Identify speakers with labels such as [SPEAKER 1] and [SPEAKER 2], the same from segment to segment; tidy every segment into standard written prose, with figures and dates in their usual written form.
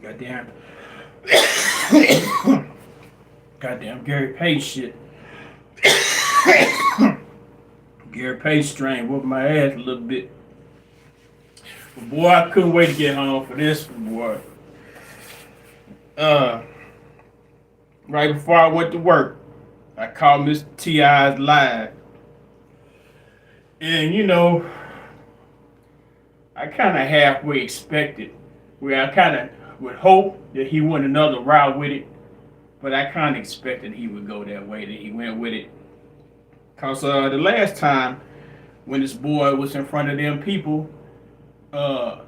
[SPEAKER 1] Goddamn. Goddamn Gary Page shit. Gary Page strain whooped my ass a little bit. But boy, I couldn't wait to get home for this one, boy. Uh, right before I went to work, I called Mr. T.I.'s live. And I kind of halfway expected, where I kind of would hope that he went another route with it, but I kind of expected he would go that way, that he went with it. Because the last time when this boy was in front of them people, uh,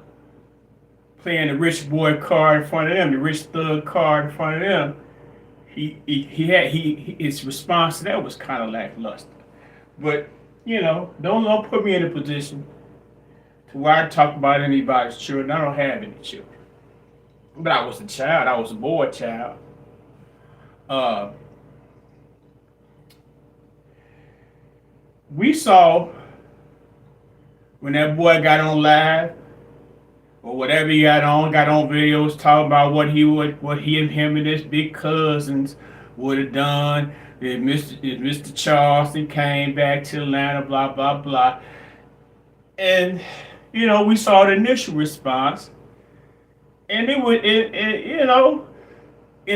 [SPEAKER 1] playing the rich boy card in front of them, the rich thug card in front of them, his response to that was kind of lackluster. But don't put me in a position to where I talk about anybody's children. I don't have any children, but I was a child. I was a boy child. Uh, we saw when that boy got on live or whatever he got on videos talking about what he and him and his big cousins would have done if Mr. Charleston came back to Atlanta, blah blah blah. And we saw the initial response, and in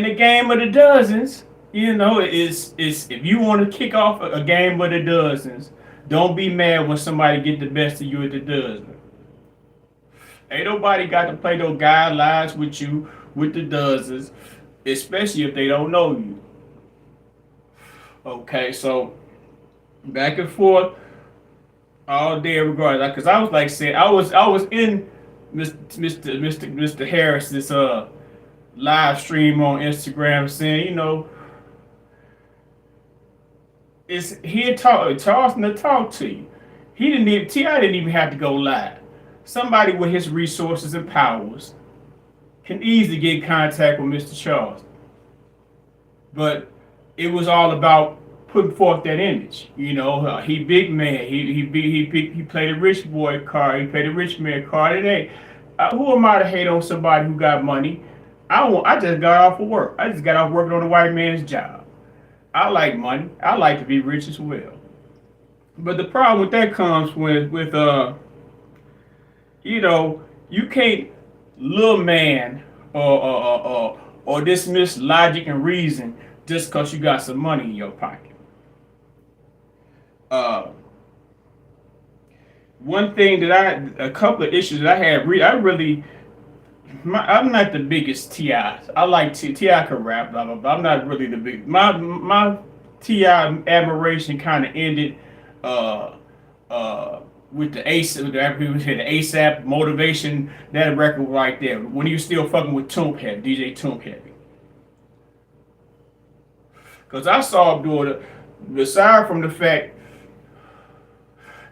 [SPEAKER 1] a game of the dozens, it's if you want to kick off a game of the dozens, don't be mad when somebody get the best of you at the dozen. Ain't nobody got to play those guidelines with you with the dozens, especially if they don't know you. Okay, so back and forth all day regardless. Because I was like saying, I was in Mr. Harris's live stream on Instagram saying, it's he had Charleston to talk to you. T.I. didn't even have to go live. Somebody with his resources and powers can easily get in contact with Mr. Charleston. But it was all about putting forth that image. He big man. He played a rich boy card. He played a rich man card. It ain't. Who am I to hate on somebody who got money? I just got off of work. I just got off working on a white man's job. I like money. I like to be rich as well. But the problem with that comes with you can't little man or dismiss logic and reason just because you got some money in your pocket. Uh, One thing a couple of issues that I had, I'm not the biggest Ti. I like Ti can rap, blah blah blah. I'm not really the big. My Ti admiration kind of ended uh, with the ASAP motivation, that record right there. When he was still fucking with Toomhead, DJ Toomhead. Because I saw him doing it, aside from the fact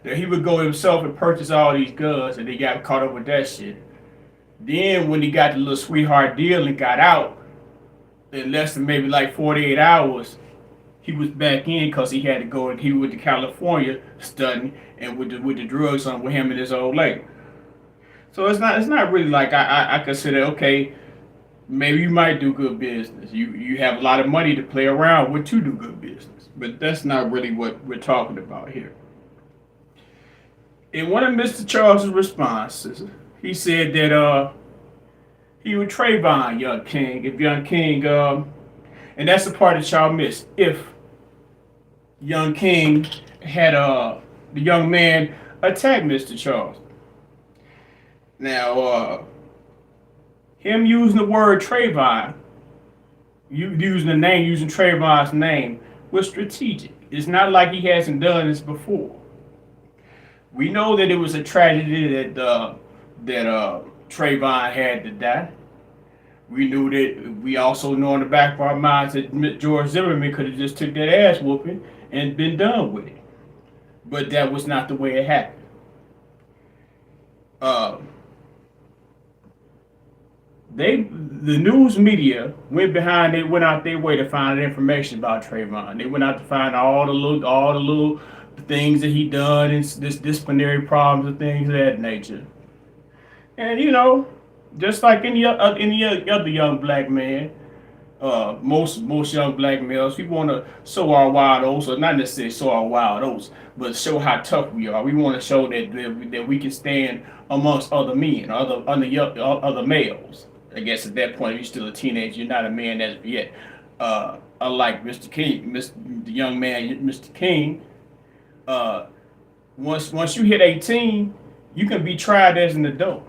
[SPEAKER 1] that he would go himself and purchase all these guns and they got caught up with that shit. Then when he got the little sweetheart deal and got out, in less than maybe like 48 hours, he was back in because he had to go and he went to California studying and with the drugs on with him and his old lady. So it's not really like I consider, okay, maybe you might do good business. You have a lot of money to play around with to do good business. But that's not really what we're talking about here. In one of Mr. Charles's responses, he said that he would Trayvon Young King if Young King and that's the part that y'all missed. If Young King had the young man attack Mr. Charles. Now him using the word Trayvon, using Trayvon's name was strategic. It's not like he hasn't done this before. We know that it was a tragedy that Trayvon had to die. We knew that. We also know in the back of our minds that George Zimmerman could have just took that ass whooping and been done with it. But that was not the way it happened. Uh, the news media went out their way to find information about Trayvon. They went out to find all the little the things that he done and this disciplinary problems and things of that nature. And just like any other young black man, most young black males, we want to show our wild oats, or not necessarily show our wild oats, but show how tough we are. We want to show that we can stand amongst other men, other males. I guess at that point, if you're still a teenager, you're not a man as of yet. Unlike Mr. King, the young man, Mr. King, uh, once you hit 18, you can be tried as an adult.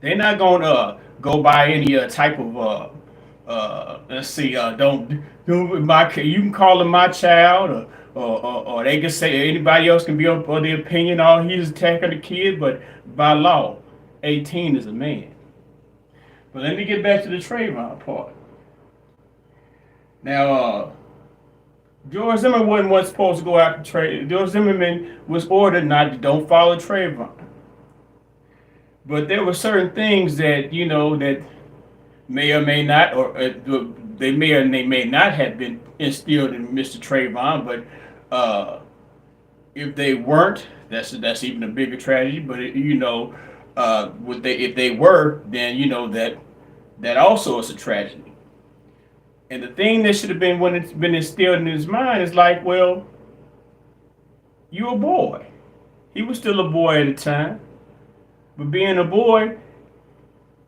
[SPEAKER 1] They're not gonna go by any type of let's see, don't my you can call him my child, or they can say anybody else can be of the opinion, oh, he's attacking the kid, but by law, 18 is a man. But let me get back to the Trayvon part. Now, George Zimmerman wasn't supposed to go after Trayvon. George Zimmerman was ordered not to don't follow Trayvon. But there were certain things that that may or may not, or they may or they may not have been instilled in Mr. Trayvon. But if they weren't, that's even a bigger tragedy. But would they if they were, then that also is a tragedy. And the thing that should have been when it's been instilled in his mind is like, well, you're a boy. He was still a boy at the time, but being a boy,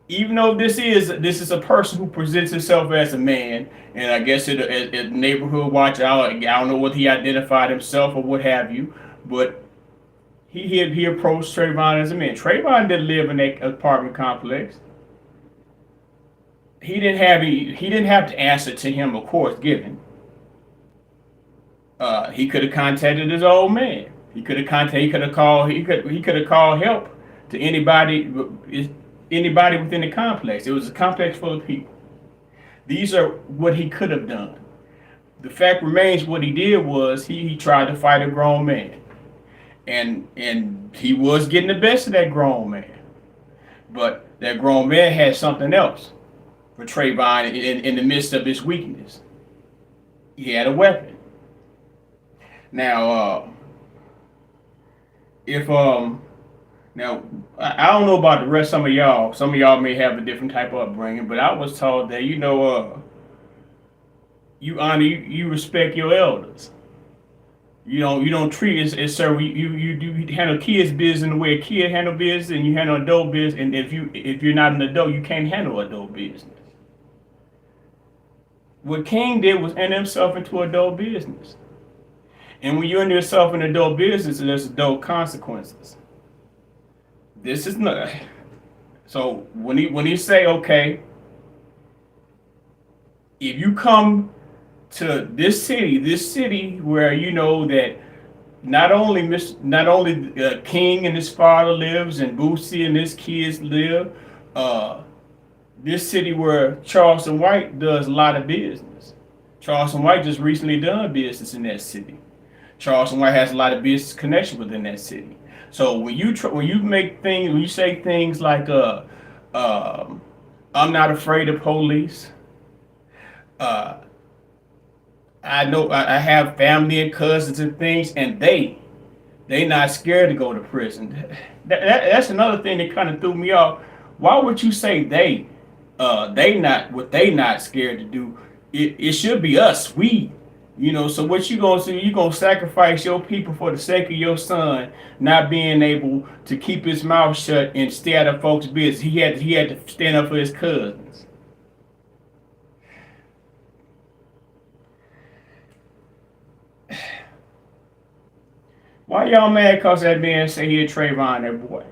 [SPEAKER 1] even though this is a person who presents himself as a man, and I guess at neighborhood watch, I don't know what he identified himself or what have you, but he approached Trayvon as a man. Trayvon didn't live in that apartment complex. He didn't have to answer to him, of course, given. He could have contacted his old man. He could have called help to anybody within the complex. It was a complex full of people. These are what he could have done. The fact remains, what he did was he tried to fight a grown man, and he was getting the best of that grown man. But that grown man had something else for Trayvon in the midst of his weakness. He had a weapon. Now, if now I don't know about the rest. Some of y'all, may have a different type of upbringing, but I was taught that you honor, you respect your elders. You don't treat as sir. You handle kids' business in the way a kid handle business, and you handle adult business. And if you're not an adult, you can't handle adult business. What King did was enter himself into adult business. And when you enter yourself in adult business, there's adult consequences. This is not. So when he say, okay, if you come to this city where you know that not only King and his father lives, and Boosie and his kids live, this city where Charleston White does a lot of business. Charleston White just recently done business in that city. Charleston White has a lot of business connection within that city. So when you say things like I'm not afraid of police. I know I have family and cousins and things, and they not scared to go to prison. That's another thing that kind of threw me off. Why would you say they not scared to do? It should be us, we. So what you gonna do? You gonna sacrifice your people for the sake of your son not being able to keep his mouth shut and stay out of folks' business. He had to stand up for his cousins. Why y'all mad? Cause that man say he a Trayvon, that boy.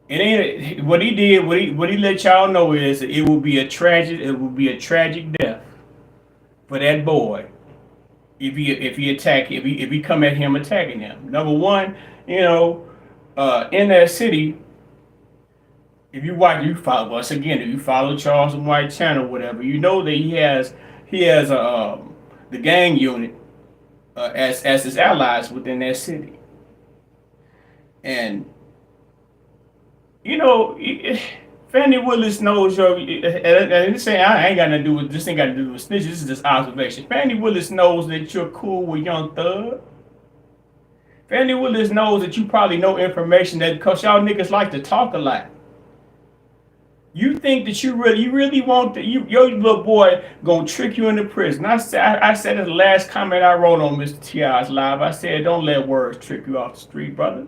[SPEAKER 1] It ain't what he did. What he let y'all know is that it will be a tragic. It will be a tragic death for that boy if he come at him attacking him. Number one, in that city, if you watch, you follow us again. If you follow Charles and White channel, whatever, you know that he has the gang unit as his allies within that city, and Fannie Willis knows your. And this ain't, I ain't got nothing to do with this. Ain't got to do with snitches. This is just observation. Fannie Willis knows that you're cool with Young Thug. Fannie Willis knows that you probably know information that because y'all niggas like to talk a lot. You think that you really want that your little boy gonna trick you into prison. I said in the last comment I wrote on Mr. T.I.'s live, I said don't let words trick you off the street, brother.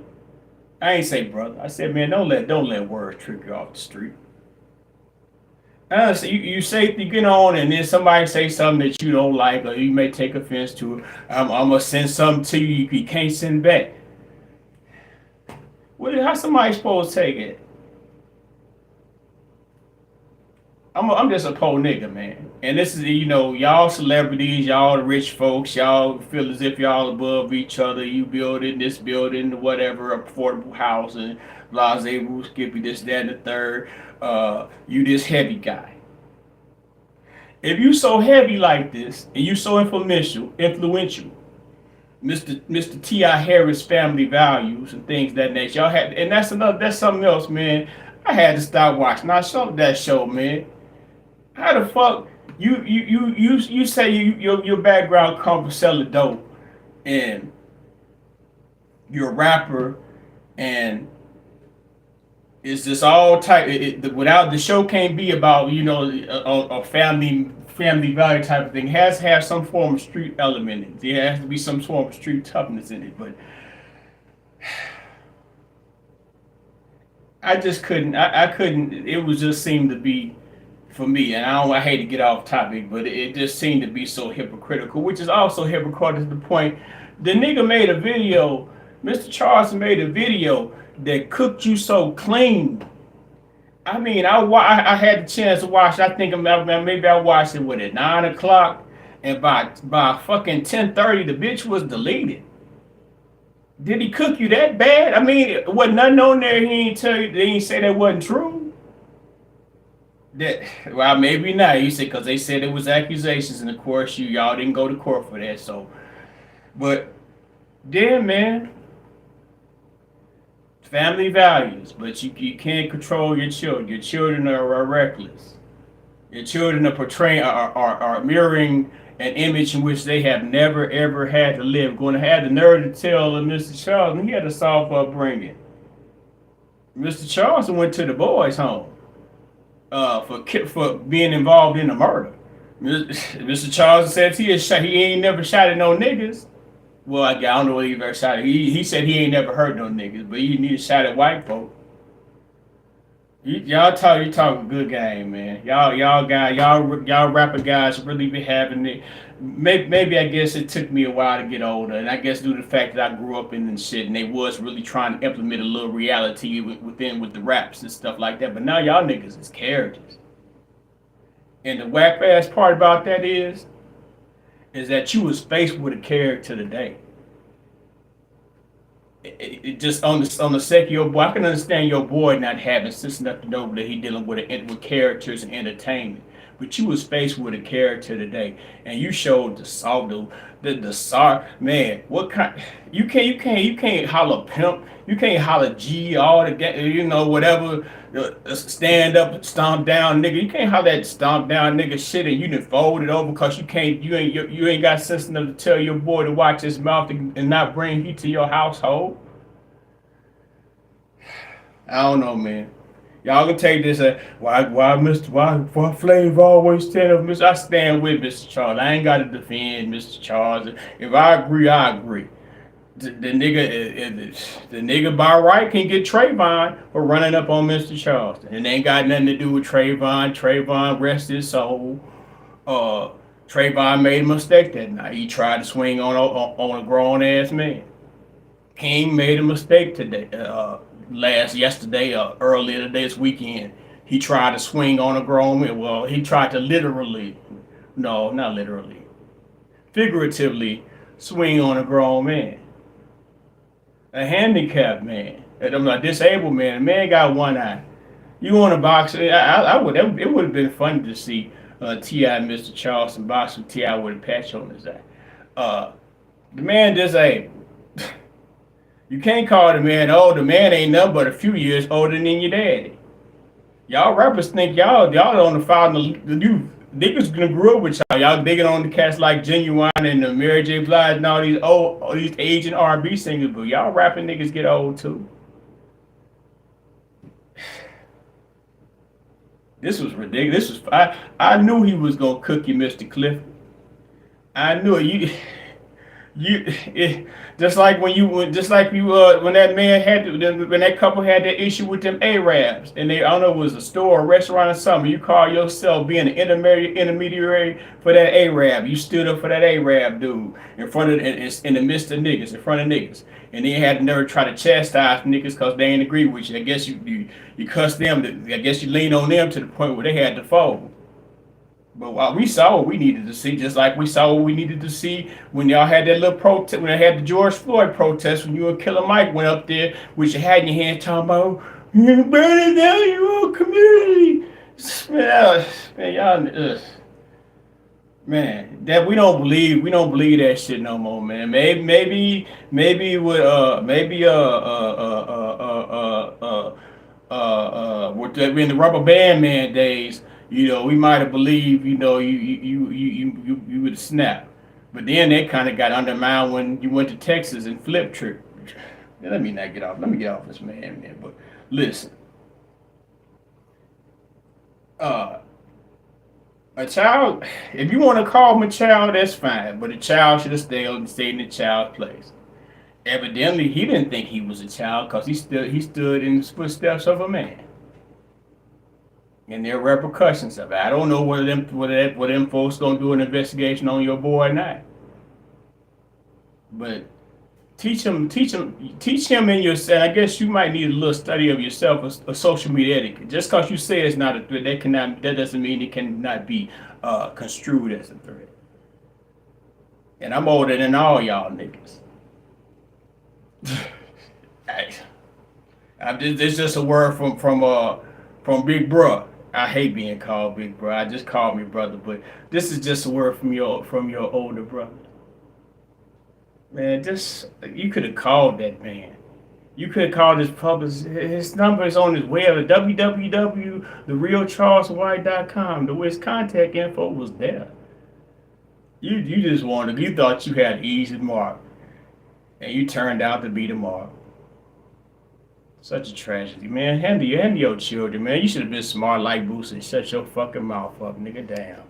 [SPEAKER 1] I ain't say brother. I said, man, don't let words trick you off the street. So you say you get on and then somebody say something that you don't like or you may take offense to. I'm gonna send something to you you can't send back. How somebody supposed to take it? I'm just a poor nigga, man. And this is, y'all celebrities, y'all the rich folks, y'all feel as if y'all above each other. You building this building, whatever, affordable housing, blase, skippy, this, that, and the third. You this heavy guy. If you so heavy like this, and you so influential, Mr. T.I. Harris family values and things that nature, y'all had, and that's something else, man. I had to stop watching. I showed that show, man. How the fuck you say your background come from selling dope and you're a rapper and it's just all type without the show can't be about a family value type of thing. It has to have some form of street element in it. There has to be some form of street toughness in it. But I just couldn't. I couldn't. It was just seemed to be for me, and I hate to get off topic, but it just seemed to be so hypocritical, which is also hypocritical to the point. The nigga made a video, Mr. Charleston made a video that cooked you so clean. I mean, I had the chance to watch. I think maybe I watched it at 9 o'clock, and by fucking 10:30, the bitch was deleted. Did he cook you that bad? I mean, wasn't nothing on there. He ain't tell you. They ain't say that wasn't true. That well, maybe not. You said because they said it was accusations, and of course y'all didn't go to court for that. So, but damn, man, family values, but you can't control your children. Your children are reckless. Your children are portraying are mirroring an image in which they have never ever had to live. Going to have the nerve to tell Mr. Charleston he had a soft upbringing. Mr. Charleston went to the boys' home for being involved in the murder. Mr. Charleston says he ain't never shot at no niggas. Well, I don't know what he ever shot at. He said he ain't never hurt no niggas, but he need a shot at white folk. You talking good game, man. Y'all rapper guys really be having it. Maybe I guess it took me a while to get older, and I guess due to the fact that I grew up in and shit, and they was really trying to implement a little reality with the raps and stuff like that. But now y'all niggas is characters, and the whack ass part about that is that you was faced with a character today. It just on the sake of your boy, I can understand your boy not having sense enough to know that he dealing with characters and entertainment. But you was faced with a character today, and you showed the sorry man. What kind? You can't holler pimp. You can't holler G all the whatever. Stand up, stomp down, nigga. You can't holler that stomp down, nigga shit, and you done fold it over because you ain't got sense enough to tell your boy to watch his mouth and not bring heat to your household. I don't know, man. Y'all can take this why Flav always stand up, Mr. I stand with Mr. Charles. I ain't gotta defend Mr. Charles. If I agree, I agree. The nigga by right can get Trayvon for running up on Mr. Charles. And it ain't got nothing to do with Trayvon. Trayvon rest his soul. Trayvon made a mistake that night. He tried to swing on a grown ass man. King made a mistake today. Yesterday, earlier this weekend, he tried to swing on a grown man. Well, he tried to no, not literally, figuratively swing on a grown man, a handicapped man, a disabled man. A man got one eye. You want to box? I would. It would have been funny to see T.I. and Mr. Charleston box with T.I. with a patch on his eye. The man disabled. You can't call the man old. The man ain't nothing but a few years older than your daddy. Y'all rappers think y'all on the file. The new niggas gonna grow up with y'all. Y'all digging on the cats like Genuine and Mary J. Blige and all these Asian R&B singers, but y'all rapping niggas get old too. This was ridiculous. I knew he was gonna cook you, Mr. Cliff. I knew it. You just like when that man had when that couple had that issue with them Arabs, and they, I don't know, it was a store, a restaurant, or something. You call yourself being an intermediary for that Arab. You stood up for that Arab dude in front of in the midst of niggas, in front of niggas, and then you had to never try to chastise niggas because they ain't agree with you. I guess you cuss them. I guess you lean on them to the point where they had to fold. But we saw what we needed to see, just like we saw what we needed to see when y'all had that little protest, when they had the George Floyd protest, when you and Killer Mike went up there with your hat in your hand talking about, you're burning down your own community. Man, y'all, man, that we don't believe that shit no more, man. Maybe with with in the Rubber Band Man days, we might have believed, you would snap. But then that kind of got undermined when you went to Texas and flip trip. Let me not get off. Let me get off this man. But listen, uh, a child, if you want to call him a child, that's fine. But a child should have stayed in the child's place. Evidently, he didn't think he was a child because he stood in the footsteps of a man. And there are repercussions of it. I don't know whether them folks gonna do an investigation on your boy or not. But teach him in your. And I guess you might need a little study of yourself, a social media etiquette. Just because you say it's not a threat, that doesn't mean it cannot be construed as a threat. And I'm older than all y'all niggas. I, it's just a word from Big Bruh. I hate being called Big Bruh. I just call me brother, but this is just a word from your older brother. Man, this you could have called that man. You could have called his publicist. His number is on his web, www.therealcharleswhite.com. His contact info was there. You thought you had easy mark, and you turned out to be the mark. Such a tragedy, man. Handle your children, man. You should have been smart like Boosie and shut your fucking mouth up, nigga. Damn.